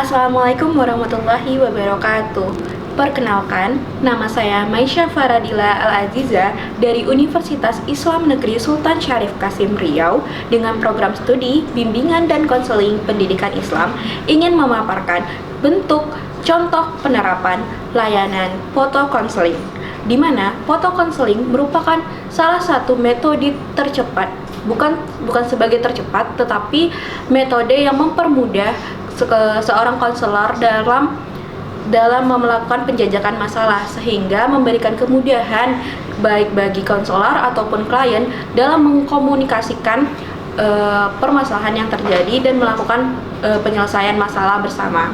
Assalamualaikum warahmatullahi wabarakatuh. Perkenalkan, nama saya Maisha Faradila Al-Aziza dari Universitas Islam Negeri Sultan Syarif Kasim Riau dengan program studi Bimbingan dan Konseling Pendidikan Islam ingin memaparkan bentuk contoh penerapan layanan foto konseling, di mana foto konseling merupakan salah satu metode tercepat, bukan sebagai tercepat, tetapi metode yang mempermudah seorang konselor dalam melakukan penjajakan masalah, sehingga memberikan kemudahan baik bagi konselor ataupun klien dalam mengkomunikasikan permasalahan yang terjadi dan melakukan penyelesaian masalah bersama.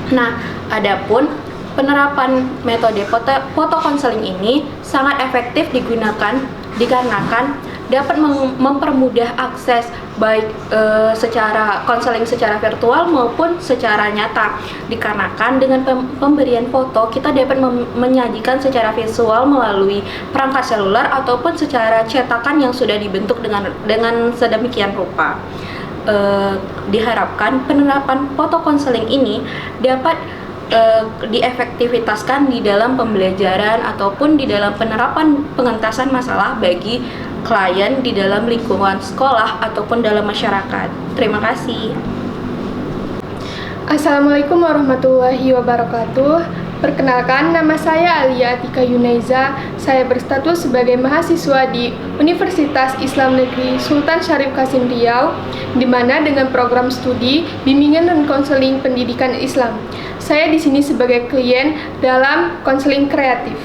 Nah, adapun penerapan metode foto konseling ini sangat efektif digunakan dikarenakan dapat mempermudah akses baik secara konseling secara virtual maupun secara nyata, dikarenakan dengan pemberian foto kita dapat menyajikan secara visual melalui perangkat seluler ataupun secara cetakan yang sudah dibentuk dengan sedemikian rupa. Diharapkan penerapan foto konseling ini dapat diefektivitaskan di dalam pembelajaran ataupun di dalam penerapan pengentasan masalah bagi klien di dalam lingkungan sekolah ataupun dalam masyarakat. Terima kasih. Assalamualaikum warahmatullahi wabarakatuh. Perkenalkan, nama saya Alia Atika Yunaiza. Saya berstatus sebagai mahasiswa di Universitas Islam Negeri Sultan Syarif Kasim Riau, di mana dengan program studi Bimbingan dan Konseling Pendidikan Islam. Saya di sini sebagai klien dalam konseling kreatif.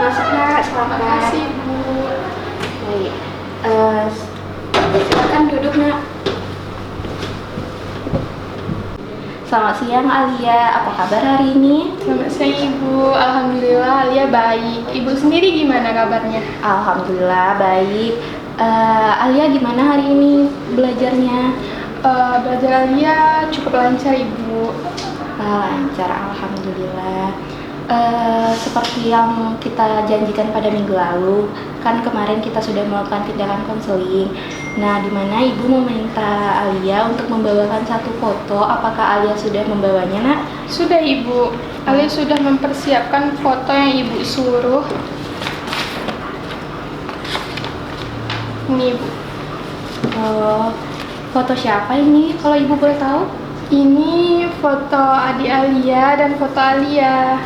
Masuk Kak, selamat. Terima kasih, Bu. Baik, silakan duduk Nak. Selamat siang Alia, apa kabar hari ini? Selamat siang, Ibu. Alhamdulillah, Alia baik. Ibu sendiri gimana kabarnya? Alhamdulillah baik. Alia gimana hari ini belajarnya? Belajar Alia cukup lancar, Ibu. Lancar, alhamdulillah. Seperti yang kita janjikan pada minggu lalu, kan kemarin kita sudah melakukan tindakan konseling. Nah, di mana Ibu meminta Alia untuk membawakan satu foto. Apakah Alia sudah membawanya, Nak? Sudah, Ibu. Alia sudah mempersiapkan foto yang Ibu suruh. Ini, Ibu. Oh, foto siapa ini? Kalau Ibu boleh tahu? Ini foto adik Alia dan foto Alia.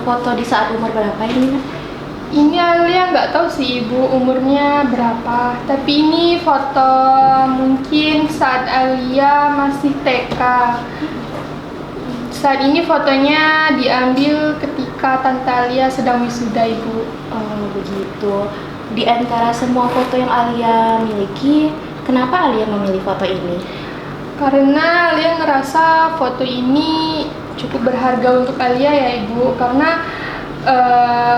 Foto di saat umur berapa ini, Nak? Ini Alia nggak tahu sih, Ibu, umurnya berapa. Tapi ini foto mungkin saat Alia masih TK. Saat ini fotonya diambil ketika Tante Alia sedang wisuda, Ibu. Oh, begitu. Di antara semua foto yang Alia miliki, kenapa Alia memilih foto ini? Karena Alia ngerasa foto ini cukup berharga untuk Alia ya, Ibu. Karena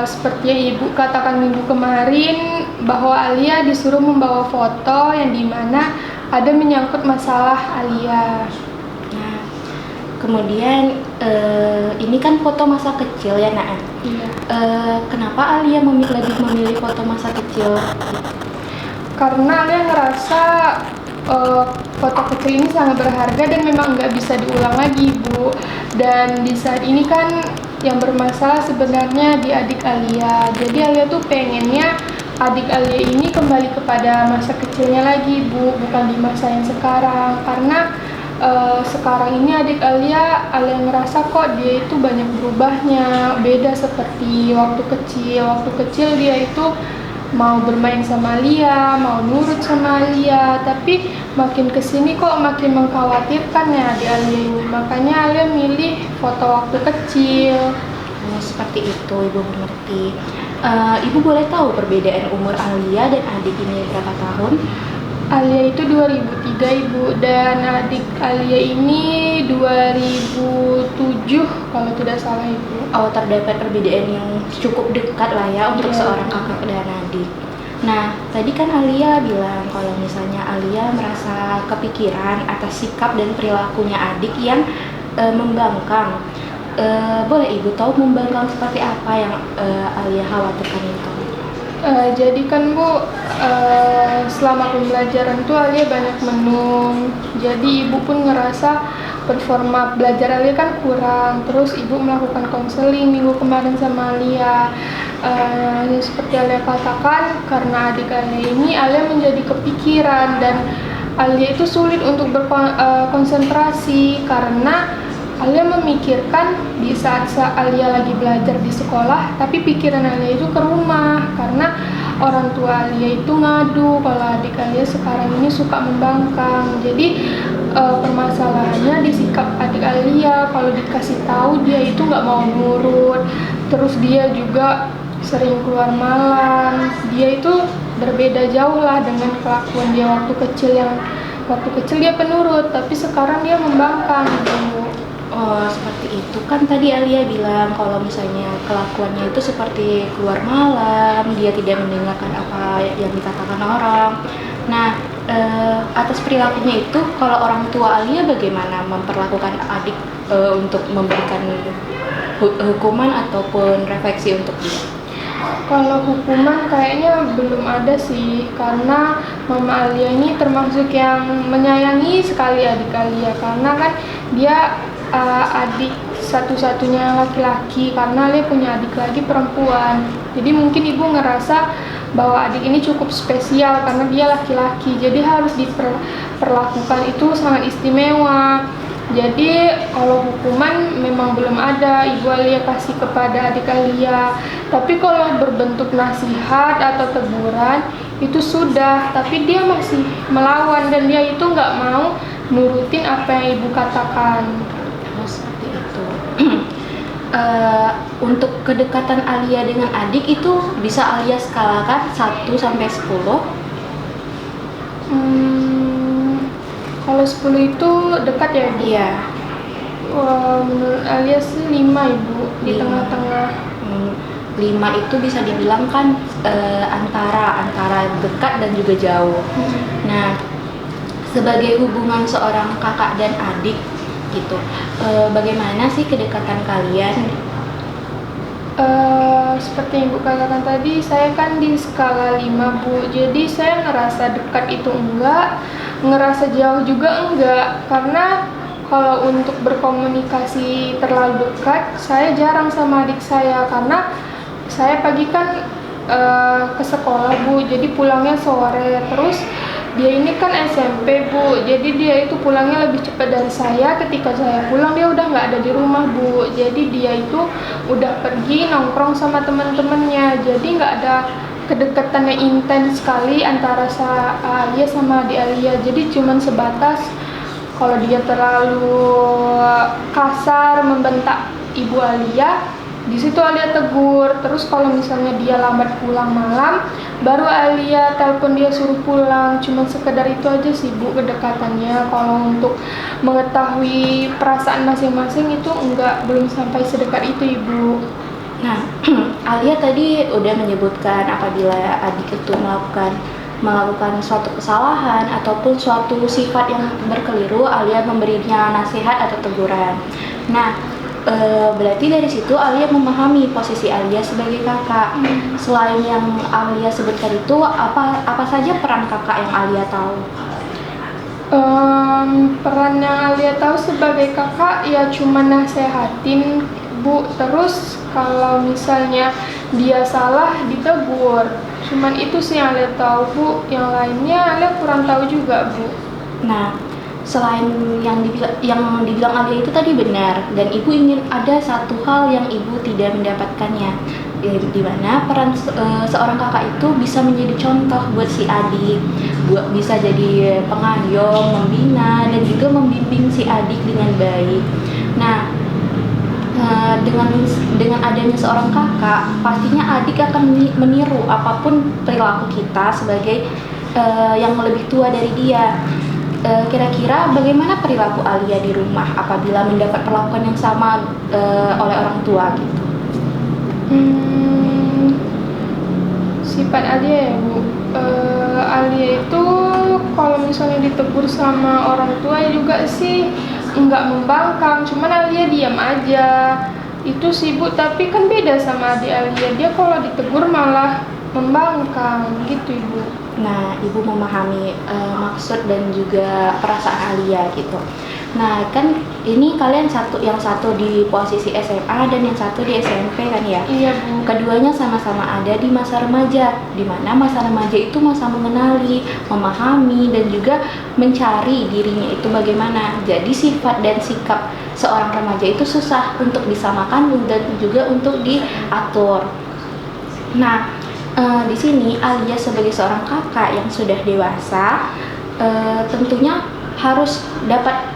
seperti yang Ibu katakan minggu kemarin, bahwa Alia disuruh membawa foto yang dimana ada menyangkut masalah Alia. Nah, kemudian ini kan foto masa kecil ya, Nak? Iya. Kenapa Alia lebih memilih foto masa kecil? Karena Alia ngerasa foto kecil ini sangat berharga dan memang nggak bisa diulang lagi, Bu. Dan di saat ini kan yang bermasalah sebenarnya di adik Alia. Jadi Alia tuh pengennya adik Alia ini kembali kepada masa kecilnya lagi, Bu, bukan di masa yang sekarang. Karena sekarang ini adik Alia ngerasa kok dia itu banyak berubahnya, beda seperti waktu kecil. Waktu kecil dia itu mau bermain sama Alia, mau nurut sama Alia, tapi makin kesini kok makin mengkhawatirkan ya adik Alia ini. Makanya Alia milih foto waktu kecil. Oh, seperti itu, Ibu mengerti. Ibu boleh tahu perbedaan umur Alia dan adik ini berapa tahun? Alia itu 2003, Ibu, dan adik Alia ini 2007 kalau tidak salah, Ibu. Oh, terdapat perbedaan yang cukup dekat lah ya untuk seorang kakak dan adik. Nah, tadi kan Alia bilang kalau misalnya Alia merasa kepikiran atas sikap dan perilakunya adik yang membangkang. Boleh Ibu tahu membangkang seperti apa yang Alia khawatirkan itu? Jadi kan Bu, selama pembelajaran tuh Alia banyak menung. Jadi Ibu pun ngerasa performa belajar Alia kan kurang. Terus Ibu melakukan konseling minggu kemarin sama Alia. Seperti Alia katakan, karena adik Alia ini Alia menjadi kepikiran dan Alia itu sulit untuk berkonsentrasi karena Alia memikirkan di saat Alia lagi belajar di sekolah, tapi pikiran Alia itu ke rumah karena orang tua Alia itu ngadu kalau adik Alia sekarang ini suka membangkang. Jadi permasalahannya di sikap adik Alia, kalau dikasih tahu dia itu nggak mau nurut, terus dia juga sering keluar malam. Dia itu berbeda jauh lah dengan kelakuan dia waktu kecil dia penurut, tapi sekarang dia membangkang gitu. Oh, seperti itu. Kan tadi Alia bilang kalau misalnya kelakuannya itu seperti keluar malam, dia tidak mendengarkan apa yang dikatakan orang. Nah, atas perilakunya itu, kalau orang tua Alia bagaimana memperlakukan adik untuk memberikan hukuman ataupun refleksi untuk dia? Kalau hukuman kayaknya belum ada sih, karena Mama Alia ini termasuk yang menyayangi sekali adik Alia, karena kan dia adik satu-satunya laki-laki, karena Alia punya adik lagi perempuan. Jadi mungkin ibu ngerasa bahwa adik ini cukup spesial karena dia laki-laki, jadi harus diperlakukan itu sangat istimewa. Jadi kalau hukuman memang belum ada, Ibu Alia kasih kepada adik Alia. Tapi kalau berbentuk nasihat atau teguran itu sudah, tapi dia masih melawan dan dia itu nggak mau nurutin apa yang Ibu katakan. Oh, seperti itu. Untuk kedekatan Alia dengan adik itu bisa Alia skalakan 1 sampai 10? Kalau 10 itu dekat ya, Ibu? Iya. Menurut Alia sih 5, Ibu, di tengah-tengah. 5 itu bisa dibilang kan antara dekat dan juga jauh. Nah, sebagai hubungan seorang kakak dan adik gitu, bagaimana sih kedekatan kalian? Seperti Ibu katakan tadi, saya kan di skala 5, Bu. Jadi saya ngerasa dekat itu enggak, ngerasa jauh juga enggak. Karena kalau untuk berkomunikasi terlalu dekat, saya jarang sama adik saya. Karena saya pagi kan ke sekolah, Bu. Jadi pulangnya sore. Terus dia ini kan SMP, Bu. Jadi dia itu pulangnya lebih cepat dari saya. Ketika saya pulang dia udah nggak ada di rumah, Bu. Jadi dia itu udah pergi nongkrong sama teman-temannya. Jadi nggak ada kedekatan yang intens sekali antara Alia sama adik Alia. Jadi cuman sebatas kalau dia terlalu kasar membentak Ibu Alia, di situ Alia tegur. Terus kalau misalnya dia lambat pulang malam, baru Alia telepon dia suruh pulang. Cuman sekedar itu aja sih, Bu, kedekatannya. Kalau untuk mengetahui perasaan masing-masing itu belum sampai sedekat itu, Ibu. Nah, Alia tadi udah menyebutkan apabila adik itu melakukan suatu kesalahan ataupun suatu sifat yang berkeliru, Alia memberinya nasihat atau teguran. Nah, berarti dari situ Alia memahami posisi Alia sebagai kakak. Selain yang Alia sebutkan itu, apa saja peran kakak yang Alia tahu? Peran yang Alia tahu sebagai kakak ya cuma nasehatin, Bu. Terus kalau misalnya dia salah ditegur. Cuman itu sih yang Alia tahu, Bu. Yang lainnya Alia kurang tahu juga, Bu. Nah, selain yang dibilang Alia itu tadi benar, dan ibu ingin ada satu hal yang ibu tidak mendapatkannya, di mana peran seorang kakak itu bisa menjadi contoh buat si adik, bisa jadi pengayom, membina, dan juga membimbing si adik dengan baik. Nah, dengan adanya seorang kakak, pastinya adik akan meniru apapun perilaku kita sebagai yang lebih tua dari dia. Kira-kira bagaimana perilaku Alia di rumah apabila mendapat perlakuan yang sama oleh orang tua gitu? Sifat Alia ya Bu, Alia itu kalau misalnya ditegur sama orang tua juga sih nggak membangkang, cuman Alia diam aja. Itu sih Bu, tapi kan beda sama adik Alia, dia kalau ditegur malah membangkang gitu Ibu. Nah, Ibu memahami maksud dan juga perasaan Alia gitu. Nah, kan ini kalian yang satu di posisi SMA dan yang satu di SMP kan ya? Iya Bu. Keduanya sama-sama ada di masa remaja, di mana masa remaja itu masa mengenali, memahami, dan juga mencari dirinya itu bagaimana. Jadi sifat dan sikap seorang remaja itu susah untuk disamakan dan juga untuk diatur. Nah, di sini Alia sebagai seorang kakak yang sudah dewasa, tentunya harus dapat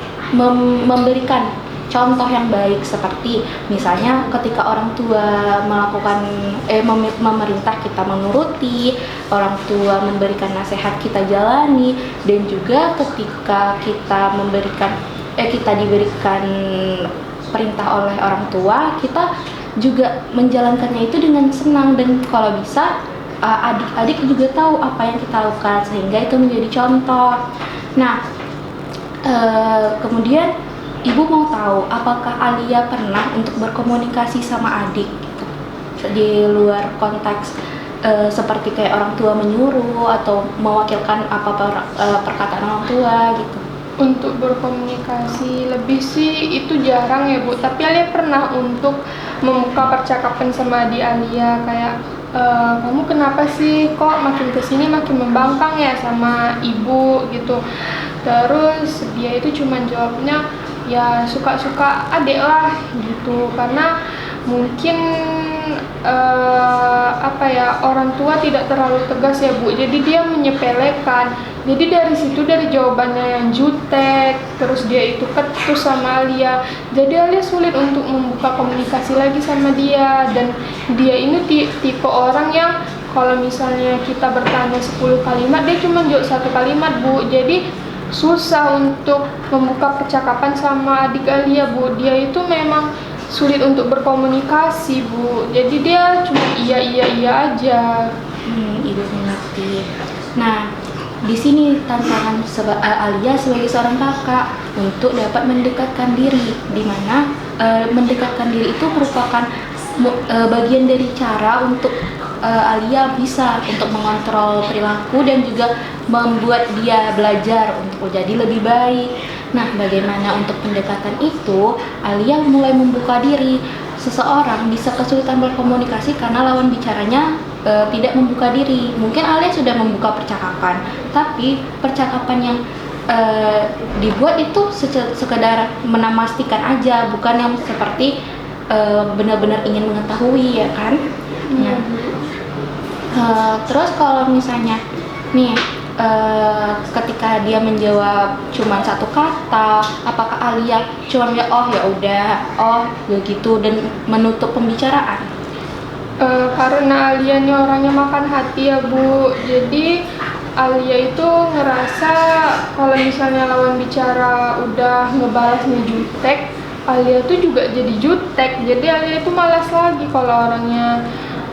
memberikan contoh yang baik, seperti misalnya ketika orang tua melakukan memerintah kita menuruti, orang tua memberikan nasihat kita jalani, dan juga ketika kita diberikan perintah oleh orang tua, kita juga menjalankannya itu dengan senang, dan kalau bisa adik-adik juga tahu apa yang kita lakukan sehingga itu menjadi contoh. Nah, kemudian Ibu mau tahu apakah Alia pernah untuk berkomunikasi sama adik gitu, di luar konteks seperti kayak orang tua menyuruh atau mewakilkan perkataan orang tua gitu? Untuk berkomunikasi lebih sih itu jarang ya Bu, tapi Alia pernah untuk membuka percakapan sama adik Alia, kayak kamu kenapa sih kok makin kesini makin membangkang ya sama ibu gitu. Terus dia itu cuman jawabnya ya suka-suka adik lah gitu, karena mungkin orang tua tidak terlalu tegas ya Bu, jadi dia menyepelekan. Jadi dari situ, dari jawabannya yang jutek, terus dia itu ketus sama Alia, jadi Alia sulit untuk membuka komunikasi lagi sama dia. Dan dia ini tipe orang yang kalau misalnya kita bertanya 10 kalimat, dia cuma jawab 1 kalimat Bu, jadi susah untuk membuka percakapan sama adik Alia Bu. Dia itu memang sulit untuk berkomunikasi Bu, jadi dia cuma iya aja. Ibu mengerti. Nah, di sini tantangan Alia sebagai seorang kakak untuk dapat mendekatkan diri, di mana mendekatkan diri itu merupakan bagian dari cara untuk Alia bisa untuk mengontrol perilaku dan juga membuat dia belajar untuk jadi lebih baik. Nah, bagaimana untuk pendekatan itu? Alia mulai membuka diri. Seseorang bisa kesulitan berkomunikasi karena lawan bicaranya tidak membuka diri. Mungkin Alia sudah membuka percakapan, tapi percakapan yang dibuat itu sekedar memastikan aja, bukan yang seperti benar-benar ingin mengetahui, ya kan? Nah, terus kalau misalnya nih ketika dia menjawab cuma satu kata, apakah Alia cuma ya udah begitu dan menutup pembicaraan? Karena Alia ini orangnya makan hati ya Bu, jadi Alia itu ngerasa kalau misalnya lawan bicara udah ngebalasnya jutek, Alia tuh juga jadi jutek. Jadi Alia itu malas lagi kalau orangnya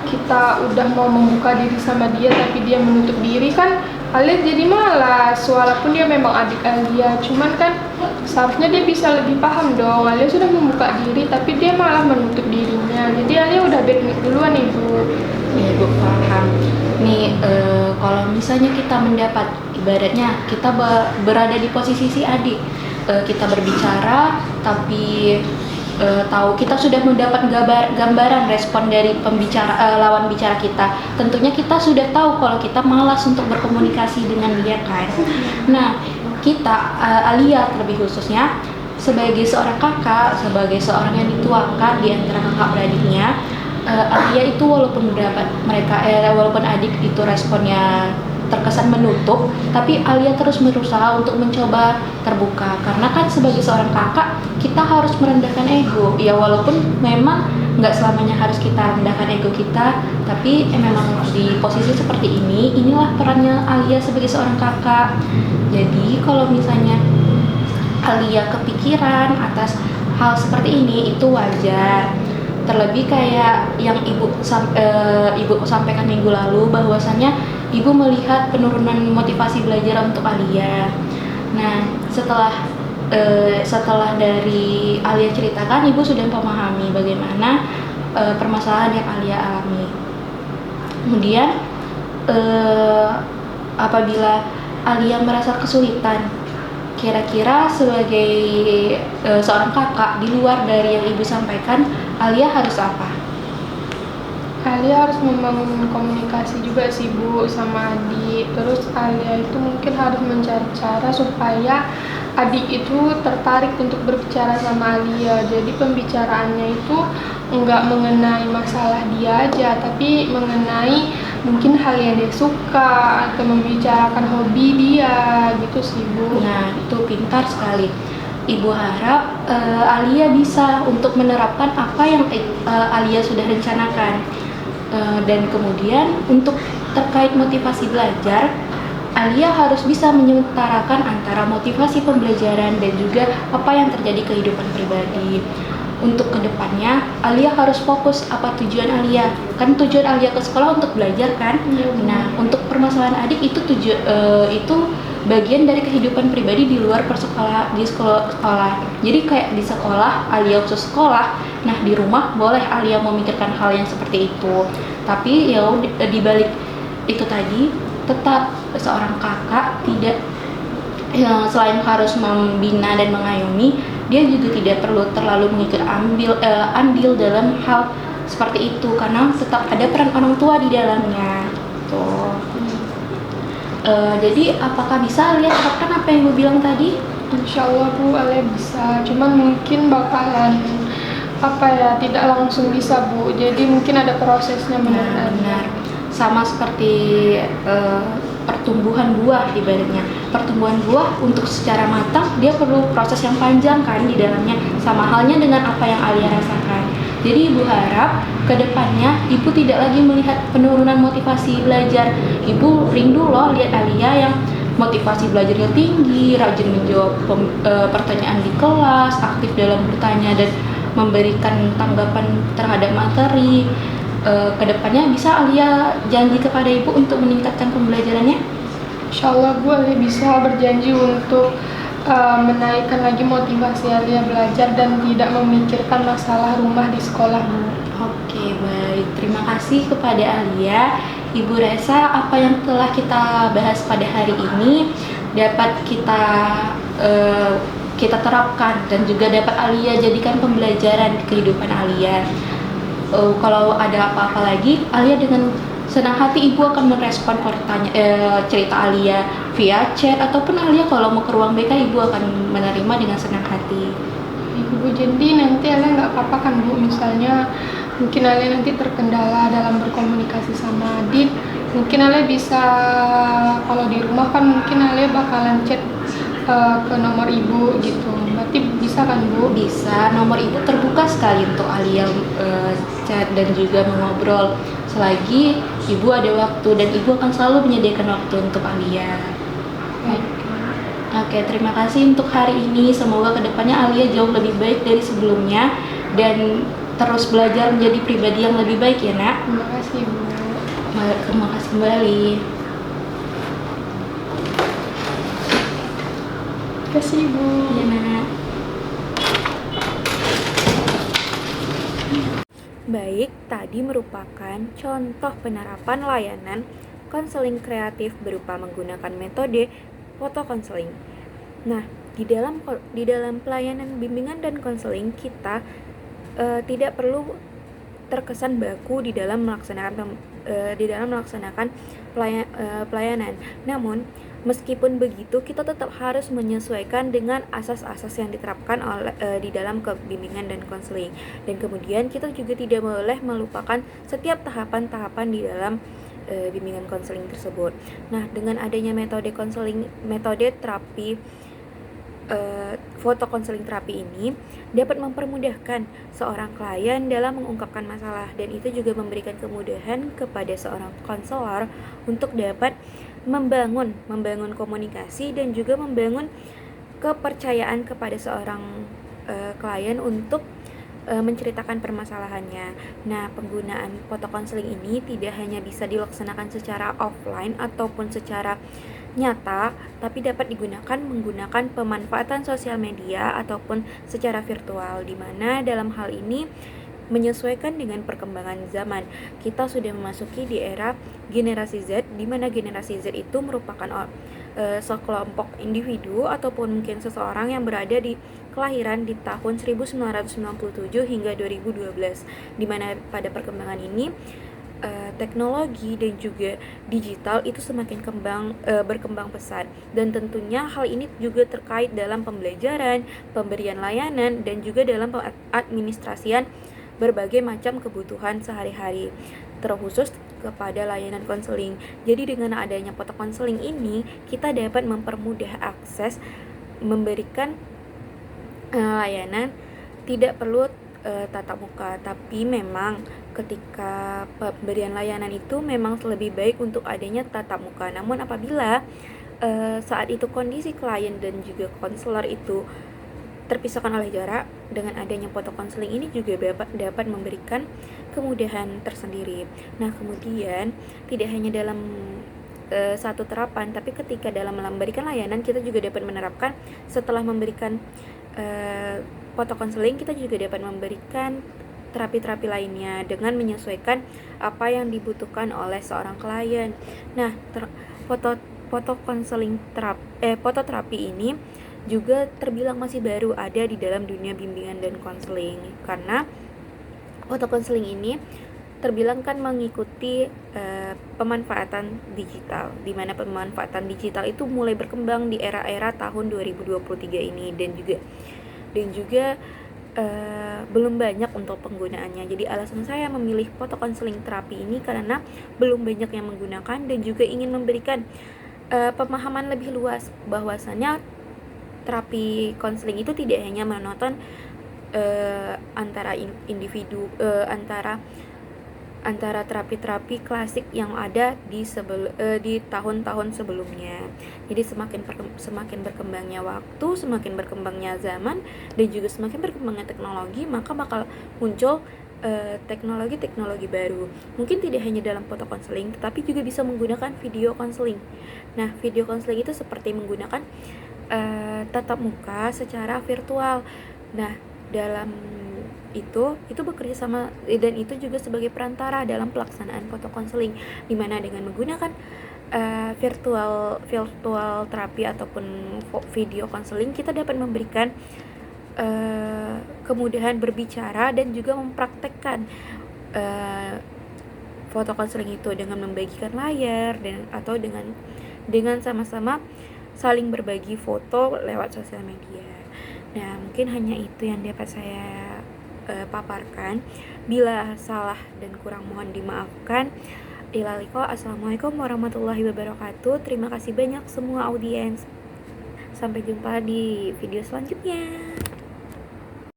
kita udah mau membuka diri sama dia tapi dia menutup diri, kan Alia jadi malas. Walaupun dia memang adik Alia, cuman kan seharusnya dia bisa lebih paham dong. Alia sudah membuka diri tapi dia malah menutup dirinya, jadi Alia udah bad mood duluan Ibu. Ya, Ibu paham. Nih, kalau misalnya kita mendapat, ibaratnya kita berada di posisi si adik, kita berbicara tapi tahu kita sudah mendapat gambaran respon dari lawan bicara kita. Tentunya kita sudah tahu kalau kita malas untuk berkomunikasi dengan dia kan. Nah, kita Alia terlebih khususnya sebagai seorang kakak, sebagai seorang yang dituakan di antara kakak beradiknya, Alia itu walaupun walaupun adik itu responnya terkesan menutup, tapi Alia terus berusaha untuk mencoba terbuka, karena kan sebagai seorang kakak kita harus merendahkan ego ya, walaupun memang nggak selamanya harus kita rendahkan ego kita, tapi memang di posisi seperti inilah perannya Alia sebagai seorang kakak. Jadi kalau misalnya Alia kepikiran atas hal seperti ini itu wajar. Terlebih kayak yang ibu sampaikan minggu lalu, bahwasannya ibu melihat penurunan motivasi belajar untuk Alia. Nah, setelah dari Alia ceritakan, ibu sudah memahami bagaimana permasalahan yang Alia alami. Kemudian apabila Alia merasa kesulitan, kira-kira sebagai seorang kakak di luar dari yang ibu sampaikan, Alia harus apa? Alia harus membangun komunikasi juga sih Bu sama adik. Terus Alia itu mungkin harus mencari cara supaya adik itu tertarik untuk berbicara sama Alia. Jadi pembicaraannya itu enggak mengenai masalah dia aja, tapi mengenai mungkin hal yang dia suka atau membicarakan hobi dia gitu sih Bu. Nah, itu pintar sekali. Ibu harap Alia bisa untuk menerapkan apa yang Alia sudah rencanakan. Dan kemudian untuk terkait motivasi belajar, Alia harus bisa menyetarakan antara motivasi pembelajaran dan juga apa yang terjadi kehidupan pribadi. Untuk kedepannya, Alia harus fokus apa tujuan Alia. Kan tujuan Alia ke sekolah untuk belajar kan? Iya, Nah, untuk permasalahan adik itu itu bagian dari kehidupan pribadi di luar di sekolah. Jadi kayak di sekolah, Alia khusus sekolah. Nah, di rumah boleh Alia memikirkan hal yang seperti itu. Tapi ya di balik itu tadi, tetap seorang kakak tidak selain harus membina dan mengayomi, dia juga tidak perlu terlalu andil dalam hal seperti itu, karena tetap ada peran orang tua di dalamnya. Tuh. Jadi apakah bisa Alia terapkan apa yang Ibu bilang tadi? Insya Allah Bu, Alia bisa. Cuman mungkin bakalan tidak langsung bisa Bu. Jadi mungkin ada prosesnya Benar. Sama seperti pertumbuhan buah ibaratnya. Pertumbuhan buah untuk secara matang dia perlu proses yang panjang kan di dalamnya. Sama halnya dengan apa yang Alia rasakan. Jadi Ibu harap kedepannya Ibu tidak lagi melihat penurunan motivasi belajar. Ibu rindu loh lihat Alia yang motivasi belajarnya tinggi, rajin menjawab pertanyaan di kelas, aktif dalam bertanya dan memberikan tanggapan terhadap materi. Kedepannya bisa Alia janji kepada Ibu untuk meningkatkan pembelajarannya? Insya Allah Bu, Alia bisa berjanji untuk menaikkan lagi motivasi Alia belajar dan tidak memikirkan masalah rumah di sekolah Bu. Oke, baik. Terima kasih kepada Alia. Ibu rasa apa yang telah kita bahas pada hari ini dapat kita terapkan dan juga dapat Alia jadikan pembelajaran di kehidupan Alia. Kalau ada apa-apa lagi, Alia dengan senang hati Ibu akan merespon cerita Alia via chat, ataupun Alia kalau mau ke ruang BK, Ibu akan menerima dengan senang hati. Bu, jadi nanti Alia nggak apa-apa kan Bu, misalnya mungkin Alia nanti terkendala dalam berkomunikasi sama adik, mungkin Alia bisa, kalau di rumah kan mungkin Alia bakalan chat ke nomor Ibu gitu. Berarti bisa kan Bu? Bisa, nomor Ibu terbuka sekali untuk Alia chat dan juga mengobrol selagi Ibu ada waktu, dan Ibu akan selalu menyediakan waktu untuk Alia. Oke, terima kasih untuk hari ini. Semoga kedepannya Alia jauh lebih baik dari sebelumnya dan terus belajar menjadi pribadi yang lebih baik ya nak. Terima kasih Bu. Terima kasih kembali. Terima kasih Bu. Iya nak. Baik, tadi merupakan contoh penerapan layanan konseling kreatif berupa menggunakan metode foto konseling. Nah, di dalam pelayanan bimbingan dan konseling kita tidak perlu terkesan baku di dalam melaksanakan pelayanan. Namun, meskipun begitu, kita tetap harus menyesuaikan dengan asas-asas yang diterapkan di dalam bimbingan dan konseling. Dan kemudian kita juga tidak boleh melupakan setiap tahapan-tahapan di dalam bimbingan konseling tersebut. Nah, dengan adanya metode terapi foto konseling terapi ini dapat mempermudahkan seorang klien dalam mengungkapkan masalah, dan itu juga memberikan kemudahan kepada seorang konselor untuk dapat membangun komunikasi dan juga membangun kepercayaan kepada seorang klien untuk menceritakan permasalahannya. Nah, penggunaan foto konseling ini tidak hanya bisa dilaksanakan secara offline ataupun secara nyata, tapi dapat digunakan menggunakan pemanfaatan sosial media ataupun secara virtual, di mana dalam hal ini menyesuaikan dengan perkembangan zaman. Kita sudah memasuki di era generasi Z, di mana generasi Z itu merupakan sekelompok individu ataupun mungkin seseorang yang berada di kelahiran di tahun 1997 hingga 2012, di mana pada perkembangan ini teknologi dan juga digital itu semakin berkembang pesat, dan tentunya hal ini juga terkait dalam pembelajaran, pemberian layanan, dan juga dalam administrasian berbagai macam kebutuhan sehari-hari, terkhusus kepada layanan konseling. Jadi dengan adanya foto konseling ini, kita dapat mempermudah akses memberikan layanan, tidak perlu tatap muka, tapi memang ketika pemberian layanan itu memang lebih baik untuk adanya tatap muka. Namun apabila saat itu kondisi klien dan juga konselor itu terpisahkan oleh jarak, dengan adanya foto konseling ini juga dapat memberikan kemudahan tersendiri. Nah, kemudian tidak hanya dalam satu terapan, tapi ketika dalam memberikan layanan kita juga dapat menerapkan setelah memberikan foto konseling, kita juga dapat memberikan terapi-terapi lainnya dengan menyesuaikan apa yang dibutuhkan oleh seorang klien. Nah, foto konseling foto terapi ini juga terbilang masih baru ada di dalam dunia bimbingan dan konseling, karena foto konseling ini terbilang kan mengikuti pemanfaatan digital, di mana pemanfaatan digital itu mulai berkembang di era-era tahun 2023 ini, dan juga belum banyak untuk penggunaannya. Jadi alasan saya memilih foto konseling terapi ini karena belum banyak yang menggunakan, dan juga ingin memberikan pemahaman lebih luas bahwasannya terapi konseling itu tidak hanya menonton antara individu, antara terapi-terapi klasik yang ada di tahun-tahun sebelumnya. Jadi semakin berkembangnya waktu, semakin berkembangnya zaman, dan juga semakin berkembangnya teknologi, maka bakal muncul teknologi-teknologi baru. Mungkin tidak hanya dalam foto konseling, tetapi juga bisa menggunakan video konseling. Nah, video konseling itu seperti menggunakan tatap muka secara virtual. Nah, dalam itu bekerja sama, dan itu juga sebagai perantara dalam pelaksanaan foto konseling, di mana dengan menggunakan virtual terapi ataupun video konseling, kita dapat memberikan kemudahan berbicara dan juga mempraktekkan foto konseling itu dengan membagikan layar atau dengan sama-sama saling berbagi foto lewat sosial media. Nah, mungkin hanya itu yang dapat saya paparkan. Bila salah dan kurang mohon dimaafkan. Assalamualaikum warahmatullahi wabarakatuh. Terima kasih banyak semua audiens. Sampai jumpa di video selanjutnya.